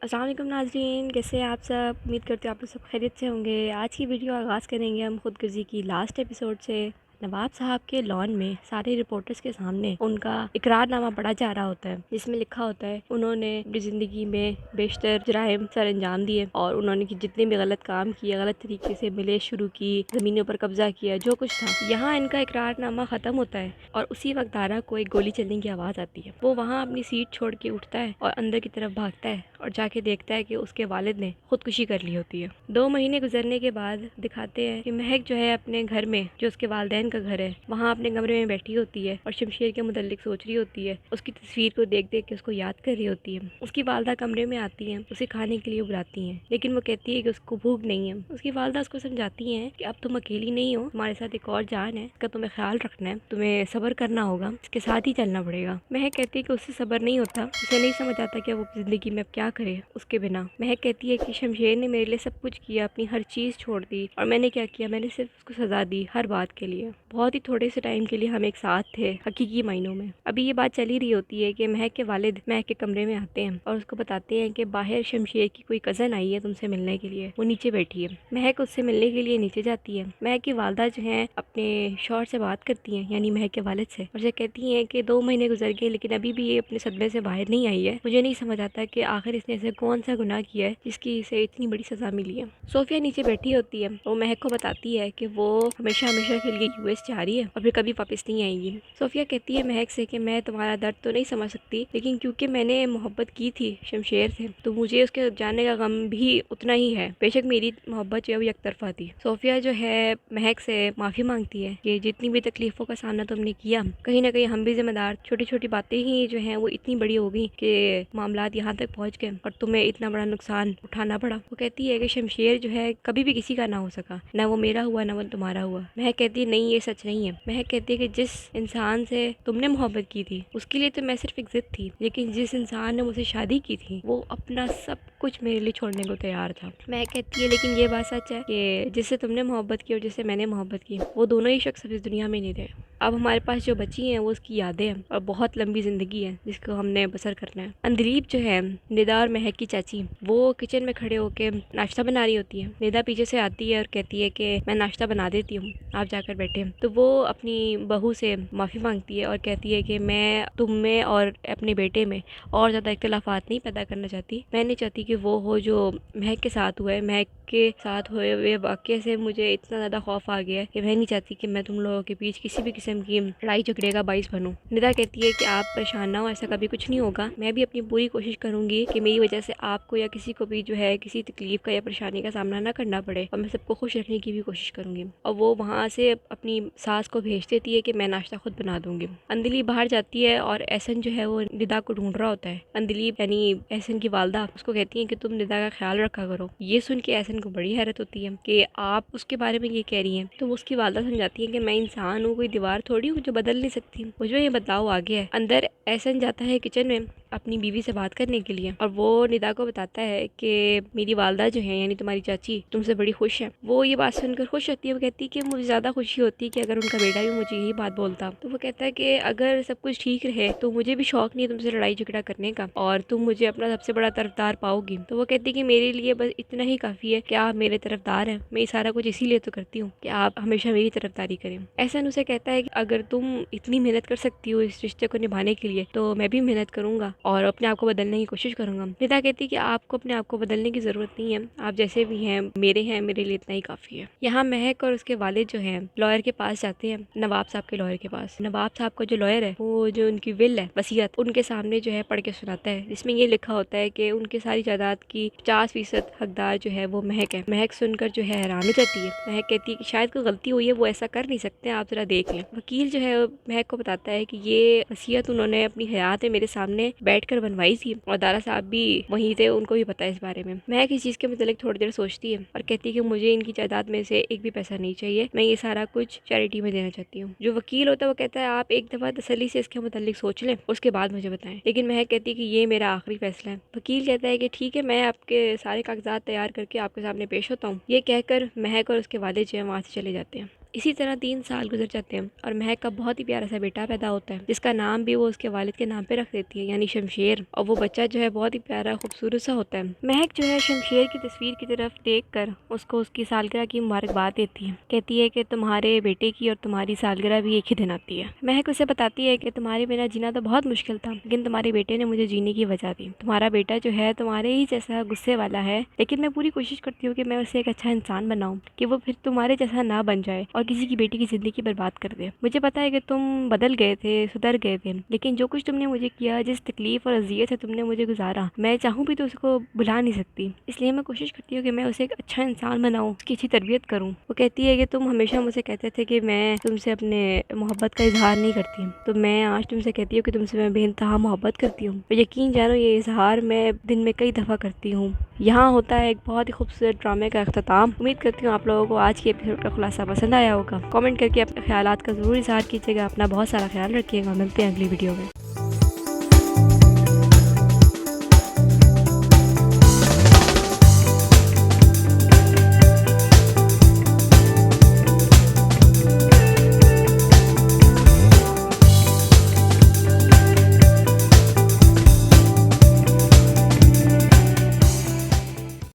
अस्सलाम वालेकुम नाज़रीन, कैसे हैं आप सब। उम्मीद करते हो आप लोग सब खैरियत से होंगे। आज की वीडियो आगाज़ करेंगे हम खुदगर्जी की लास्ट एपिसोड से। नवाब साहब के लॉन में सारे रिपोर्टर्स के सामने उनका इकरारनामा पढ़ा जा रहा होता है, जिसमें लिखा होता है उन्होंने अपनी ज़िंदगी में बेशतर जराइम सर अंजाम दिए और उन्होंने जितने भी गलत काम किए, गलत तरीके से मिले शुरू की, ज़मीनों पर कब्जा किया, जो कुछ था। यहाँ इनका इकरारनामा ख़त्म होता है और उसी वक्त दारा को एक गोली चलने की आवाज़ आती है। वो वहाँ अपनी सीट छोड़ के उठता है और अंदर की तरफ भागता है और जाके देखता है कि उसके वालिद ने खुदकुशी कर ली होती है। 2 महीने गुजरने के बाद दिखाते हैं कि महक जो है अपने घर में, जो उसके वालिदैन का घर है, वहाँ अपने कमरे में बैठी होती है और शमशेर के मुतल्लिक सोच रही होती है। उसकी तस्वीर को देख देख के उसको याद कर रही होती है। उसकी वालदा कमरे में आती हैं, उसे खाने के लिए बुलाती हैं, लेकिन वो कहती है कि उसको भूख नहीं है। उसकी वालदा उसको समझाती हैं कि अब तुम अकेली नहीं हो, तुम्हारे साथ एक और जान है, इसका तुम्हें ख्याल रखना है, तुम्हें सब्र करना होगा, इसके साथ ही चलना पड़ेगा। महक कहती है कि उससे सब्र नहीं होता, उसे नहीं समझ आता कि वो जिंदगी में अब क्या करे उसके बिना। महक कहती है कि शमशेर ने मेरे लिए सब कुछ किया, अपनी हर चीज़ छोड़ दी, और मैंने क्या किया, मैंने सिर्फ उसको सजा दी हर बात के लिए। बहुत ही थोड़े से टाइम के लिए हम एक साथ थे हकीकी मायनों में। अभी ये बात चली रही होती है कि महक के वालिद महक के कमरे में आते हैं और उसको बताते हैं कि बाहर शमशेर की कोई कज़न आई है तुमसे मिलने के लिए, वो नीचे बैठी है। महक उससे मिलने के लिए नीचे जाती है। महक की वालदा जो है अपने शौहर से बात करती हैं, यानी महक के वालिद से, और ये कहती हैं कि 2 महीने गुजर गए लेकिन अभी भी ये अपने सदमे से बाहर नहीं आई है। मुझे नहीं समझ आता कि आखिर इसने ऐसे कौन सा गुनाह किया है जिसकी इसे इतनी बड़ी सजा मिली है। सोफिया नीचे बैठी होती है, वो महक को बताती है कि वो हमेशा हमेशा के लिए यूएस जा रही है और फिर कभी वापस नहीं आएगी। सोफिया कहती है महक से कि मैं तुम्हारा दर्द तो नहीं समझ सकती, लेकिन क्योंकि मैंने मोहब्बत की थी शमशेर से, तो मुझे उसके जाने का गम भी उतना ही है। बेशक मेरी मोहब्बत जो है वो एक तरफा थी। सोफिया जो है महक से माफ़ी मांगती है कि जितनी भी तकलीफ़ों का सामना तुमने किया, कहीं ना कहीं हम भी जिम्मेदार, छोटी छोटी बातें ही जो हैं वो इतनी बड़ी हो गई कि मामलात यहाँ तक पहुँच गए और तुम्हें इतना बड़ा नुकसान उठाना पड़ा। वो कहती है कि शमशेर जो है कभी भी किसी का ना हो सका, ना वो मेरा हुआ ना वो तुम्हारा हुआ। महक कहती है नहीं, ये सच नहीं है। महक कहती है कि जिस इंसान से तुमने मोहब्बत की थी उसके लिए तो मैं सिर्फ एक जिद थी, लेकिन जिस इंसान ने मुझसे शादी की थी वो अपना सब कुछ मेरे लिए छोड़ने को तैयार था। महक कहती है लेकिन ये बात सच है कि जिससे तुमने मोहब्बत की और जिससे मैंने मोहब्बत की, वो दोनों ही शख्स इस दुनिया में नहीं थे। अब हमारे पास जो बची हैं वो उसकी यादें हैं और बहुत लंबी ज़िंदगी है जिसको हमने बसर करना है। अंदलीब जो है, निदा और महक की चाची, वो किचन में खड़े होकर नाश्ता बना रही होती है। निदा पीछे से आती है और कहती है कि मैं नाश्ता बना देती हूँ, आप जाकर बैठे। तो वो अपनी बहू से माफ़ी मांगती है और कहती है कि मैं तुम में और अपने बेटे में और ज़्यादा इख्तलाफात नहीं पैदा करना चाहती। मैं नहीं चाहती कि वो हो जो महक के साथ हुआ है। महक के साथ हुए हुए वाक़ये से मुझे इतना ज़्यादा खौफ आ गया है कि मैं नहीं चाहती कि मैं तुम लोगों के बीच किसी भी किस्म की लड़ाई झगड़े का बाइस बनूं। निदा कहती है कि आप परेशान ना हो, ऐसा कभी कुछ नहीं होगा। मैं भी अपनी पूरी कोशिश करूंगी कि मेरी वजह से आपको या किसी को भी जो है किसी तकलीफ का या परेशानी का सामना ना करना पड़े, और मैं सबको खुश रखने की भी कोशिश करूंगी। और वो वहाँ से अपनी सास को भेज देती है कि मैं नाश्ता खुद बना दूंगी। अंदली बाहर जाती है और एहसन जो है वो निदा को ढूंढ रहा होता है। अंदली यानी एहसन की वालदा उसको कहती है कि तुम निदा का ख्याल रखा करो। ये सुन के एहसन को बड़ी हैरत होती है कि आप उसके बारे में ये कह रही हैं। तो उसकी वालदा समझाती है कि मैं इंसान हूँ, कोई दीवार थोड़ी हूँ जो बदल नहीं सकती, मुझे ये बदलाव आ गया है। अंदर एहसन जाता है किचन में अपनी बीवी से बात करने के लिए और वो निदा को बताता है कि मेरी वालदा जो है यानी तुम्हारी चाची तुमसे बड़ी खुश है। वो ये बात सुनकर खुश होती है। वो कहती है कि मुझे ज़्यादा खुशी होती है कि अगर उनका बेटा भी मुझे यही बात बोलता। तो वो कहता है कि अगर सब कुछ ठीक रहे तो मुझे भी शौक नहीं है तुमसे लड़ाई झगड़ा करने का और तुम मुझे अपना सबसे बड़ा तरफदार पाओगी। तो वो कहती है कि मेरे लिए बस इतना ही काफ़ी है कि आप मेरे तरफदार हैं। मैं सारा कुछ इसीलिए तो करती हूँ कि आप हमेशा मेरी तरफदारी करें। एहसन उसे कहता है कि अगर तुम इतनी मेहनत कर सकती हो इस रिश्ते को निभाने के लिए तो मैं भी मेहनत करूंगा और अपने आप को बदलने की कोशिश करूंगा। निदा कहती है कि आपको अपने आप को बदलने की ज़रूरत नहीं है, आप जैसे भी हैं मेरे लिए इतना ही काफ़ी है। यहाँ महक और उसके वालिद जो हैं लॉयर के पास जाते हैं, नवाब साहब के लॉयर के पास। नवाब साहब का जो लॉयर है वो जो उनकी विल है, वसीयत, उनके सामने जो है पढ़ के सुनाता है, जिसमें ये लिखा होता है कि उनकी सारी जायदाद की 50% हकदार जो है वो महक है। महक सुनकर जो है हैरान हो जाती है। महक कहती है कि शायद कोई गलती हुई है, वो ऐसा कर नहीं सकते, आप जरा देख लें। वकील जो है महक को बताता है कि ये वसीयत उन्होंने अपनी हयात में मेरे सामने बैठकर बनवाई थी और दारा साहब भी वहीं थे, उनको भी पता है इस बारे में। महक इस चीज़ के मतलब थोड़ी देर सोचती है और कहती है कि मुझे इनकी जायदाद में से एक भी पैसा नहीं चाहिए, मैं ये सारा कुछ चैरिटी में देना चाहती हूँ। जो वकील होता है वो कहता है आप एक दफ़ा तसल्ली से इसके मुतालिक सोच लें, उसके बाद मुझे बताएं। लेकिन महक कहती है कि ये मेरा आखिरी फैसला है। वकील कहता है कि ठीक है, मैं आपके सारे कागजात तैयार करके आपके सामने पेश होता हूँ। ये कहकर महक और उसके वालिद जो है वहाँ से चले जाते हैं। इसी तरह 3 साल गुजर जाते हैं और महक का बहुत ही प्यारा सा बेटा पैदा होता है, जिसका नाम भी वो उसके वालिद के नाम पे रख देती है, यानी शमशेर। और वो बच्चा जो है बहुत ही प्यारा खूबसूरत सा होता है। महक जो है शमशेर की तस्वीर की तरफ देखकर उसको उसकी सालगिरह की मुबारकबाद देती है। कहती है कि तुम्हारे बेटे की और तुम्हारी सालगिरह भी एक ही दिन आती है। महक उसे बताती है कि तुम्हारे बिना जीना तो बहुत मुश्किल था, लेकिन तुम्हारे बेटे ने मुझे जीने की वजह दी। तुम्हारा बेटा जो है तुम्हारे ही जैसा गुस्से वाला है, लेकिन मैं पूरी कोशिश करती हूँ कि मैं उसे एक अच्छा इंसान बनाऊँ, कि वो फिर तुम्हारे जैसा ना बन जाए और किसी की बेटी की जिंदगी बर्बाद कर दे। मुझे पता है कि तुम बदल गए थे, सुधर गए थे, लेकिन जो कुछ तुमने मुझे किया, जिस तकलीफ और अजियत से तुमने मुझे गुजारा, मैं चाहूँ भी तो उसको भुला नहीं सकती। इसलिए मैं कोशिश करती हूँ कि मैं उसे एक अच्छा इंसान बनाऊँ, उसकी अच्छी तरबियत करूँ। वो कहती है कि तुम हमेशा मुझे कहते थे कि मैं तुमसे अपने मोहब्बत का इजहार नहीं करती, तो मैं आज तुमसे कहती हूँ कि तुमसे मैं बेइंतहा मोहब्बत करती हूँ। और यकीन जानो ये इजहार मैं दिन में कई दफ़ा करती हूँ। यहाँ होता है एक बहुत ही खूबसूरत ड्रामे का अख्ताम। उम्मीद करती हूँ आप लोगों को आज की एपिसोड का खुलासा पसंद आया होगा। कमेंट करके अपने ख्यालात का ज़रूर इजहार कीजिएगा। अपना बहुत सारा ख्याल रखिएगा। मिलते हैं अगली वीडियो में।